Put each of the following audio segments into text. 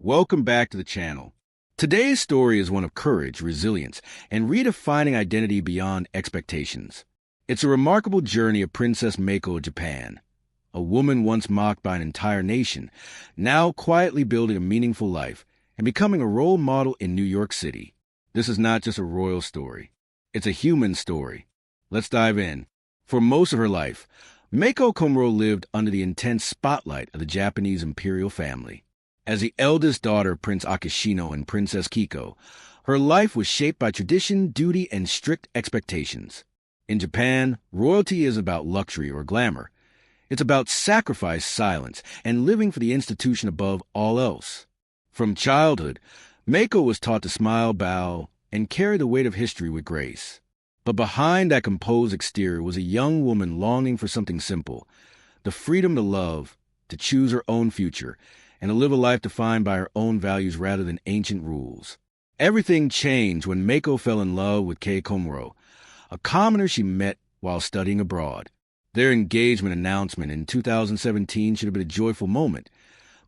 Welcome back to the channel. Today's story is one of courage, resilience, and redefining identity beyond expectations. It's a remarkable journey of Princess Mako of Japan, a woman once mocked by an entire nation, now quietly building a meaningful life and becoming a role model in New York City. This is not just a royal story. It's a human story. Let's dive in. For most of her life, Mako Komuro lived under the intense spotlight of the Japanese Imperial Family. As the eldest daughter of Prince Akishino and Princess Kiko, her life was shaped by tradition, duty, and strict expectations. In Japan, royalty is about luxury or glamour. It's about sacrifice, silence, and living for the institution above all else. From childhood, Mako was taught to smile, bow, and carry the weight of history with grace. But behind that composed exterior was a young woman longing for something simple: the freedom to love, to choose her own future, and to live a life defined by her own values rather than ancient rules. Everything changed when Mako fell in love with Kei Komuro, a commoner she met while studying abroad. Their engagement announcement in 2017 should have been a joyful moment,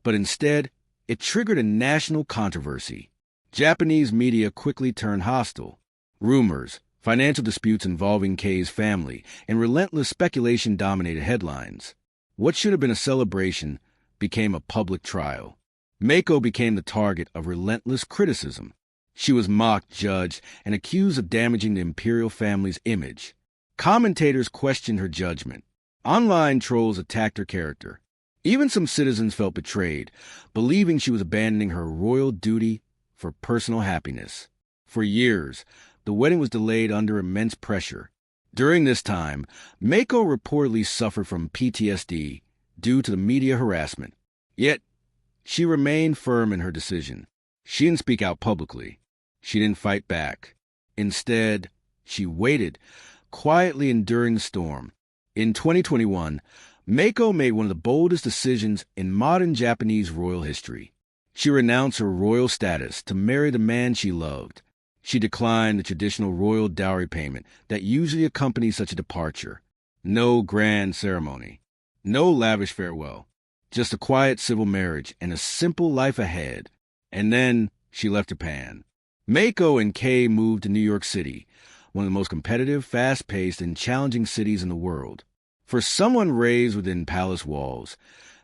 but instead, it triggered a national controversy. Japanese media quickly turned hostile. Rumors, financial disputes involving Kei's family, and relentless speculation dominated headlines. What should have been a celebration became a public trial. Mako became the target of relentless criticism. She was mocked, judged, and accused of damaging the imperial family's image. Commentators questioned her judgment. Online trolls attacked her character. Even some citizens felt betrayed, believing she was abandoning her royal duty for personal happiness. For years, the wedding was delayed under immense pressure. During this time, Mako reportedly suffered from PTSD due to the media harassment. Yet, she remained firm in her decision. She didn't speak out publicly. She didn't fight back. Instead, she waited, quietly enduring the storm. In 2021, Mako made one of the boldest decisions in modern Japanese royal history. She renounced her royal status to marry the man she loved. She declined the traditional royal dowry payment that usually accompanies such a departure. No grand ceremony. No lavish farewell, just a quiet civil marriage and a simple life ahead. And then she left Japan. Mako and Kei moved to New York City, one of the most competitive, fast-paced, and challenging cities in the world. For someone raised within palace walls,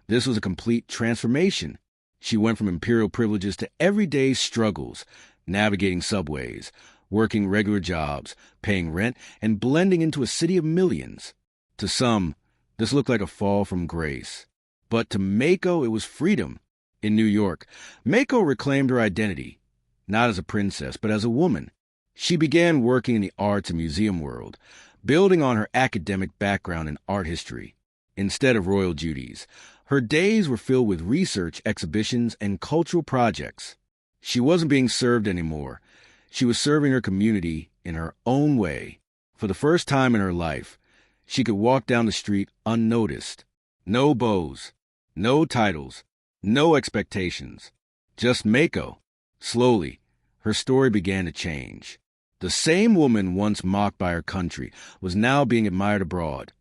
this was a complete transformation. She went from imperial privileges to everyday struggles, navigating subways, working regular jobs, paying rent, and blending into a city of millions. To some, this looked like a fall from grace. But to Mako, it was freedom. In New York, Mako reclaimed her identity, not as a princess, but as a woman. She began working in the arts and museum world, building on her academic background in art history. Instead of royal duties, her days were filled with research, exhibitions, and cultural projects. She wasn't being served anymore. She was serving her community in her own way. For the first time in her life, she could walk down the street unnoticed. No bows, no titles, no expectations. Just Mako. Slowly, her story began to change. The same woman once mocked by her country was now being admired abroad.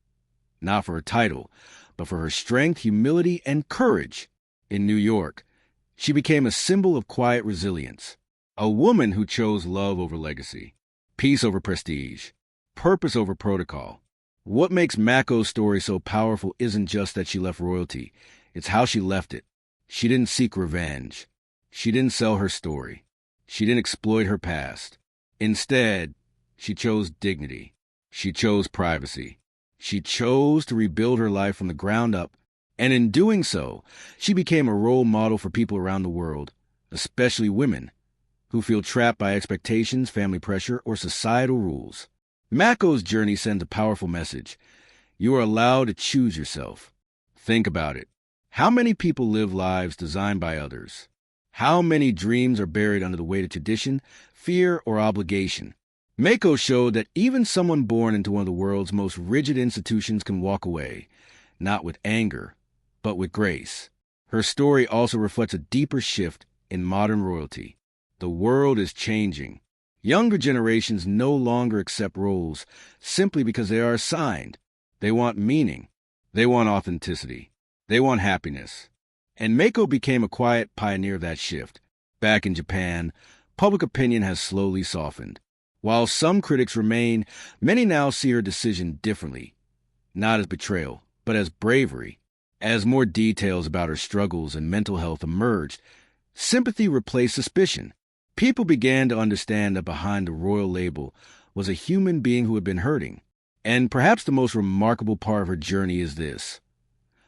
Not for her title, but for her strength, humility, and courage. In New York, she became a symbol of quiet resilience. A woman who chose love over legacy, peace over prestige, purpose over protocol. What makes Mako's story so powerful isn't just that she left royalty, it's how she left it. She didn't seek revenge. She didn't sell her story. She didn't exploit her past. Instead, she chose dignity. She chose privacy. She chose to rebuild her life from the ground up, and in doing so, she became a role model for people around the world, especially women, who feel trapped by expectations, family pressure, or societal rules. Mako's journey sends a powerful message. You are allowed to choose yourself. Think about it. How many people live lives designed by others? How many dreams are buried under the weight of tradition, fear, or obligation? Mako showed that even someone born into one of the world's most rigid institutions can walk away, not with anger, but with grace. Her story also reflects a deeper shift in modern royalty. The world is changing. Younger generations no longer accept roles simply because they are assigned. They want meaning. They want authenticity. They want happiness. And Mako became a quiet pioneer of that shift. Back in Japan, public opinion has slowly softened. While some critics remain, many now see her decision differently, not as betrayal, but as bravery. As more details about her struggles and mental health emerged, sympathy replaced suspicion. People began to understand that behind the royal label was a human being who had been hurting. And perhaps the most remarkable part of her journey is this.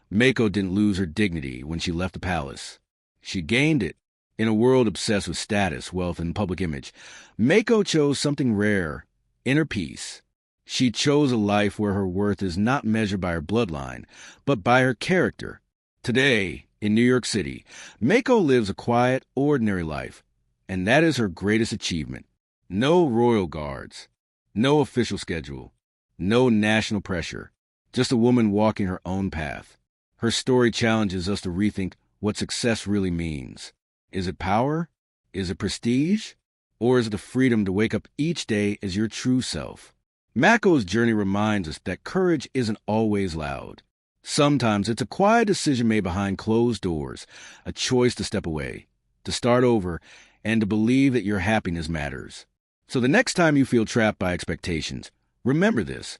Mako didn't lose her dignity when she left the palace. She gained it. In a world obsessed with status, wealth, and public image, Mako chose something rare, inner peace. She chose a life where her worth is not measured by her bloodline, but by her character. Today, in New York City, Mako lives a quiet, ordinary life, and that is her greatest achievement. No royal guards, no official schedule, no national pressure, just a woman walking her own path. Her story challenges us to rethink what success really means. Is it power? Is it prestige? Or is it the freedom to wake up each day as your true self? Mako's journey reminds us that courage isn't always loud. Sometimes it's a quiet decision made behind closed doors, a choice to step away, to start over, and to believe that your happiness matters. So the next time you feel trapped by expectations, remember this.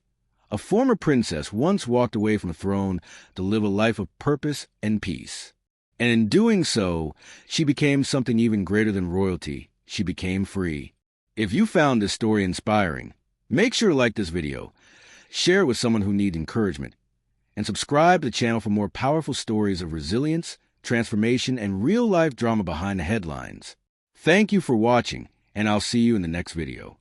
A former princess once walked away from a throne to live a life of purpose and peace. And in doing so, she became something even greater than royalty. She became free. If you found this story inspiring, make sure to like this video, share it with someone who needs encouragement, and subscribe to the channel for more powerful stories of resilience, transformation, and real-life drama behind the headlines. Thank you for watching, and I'll see you in the next video.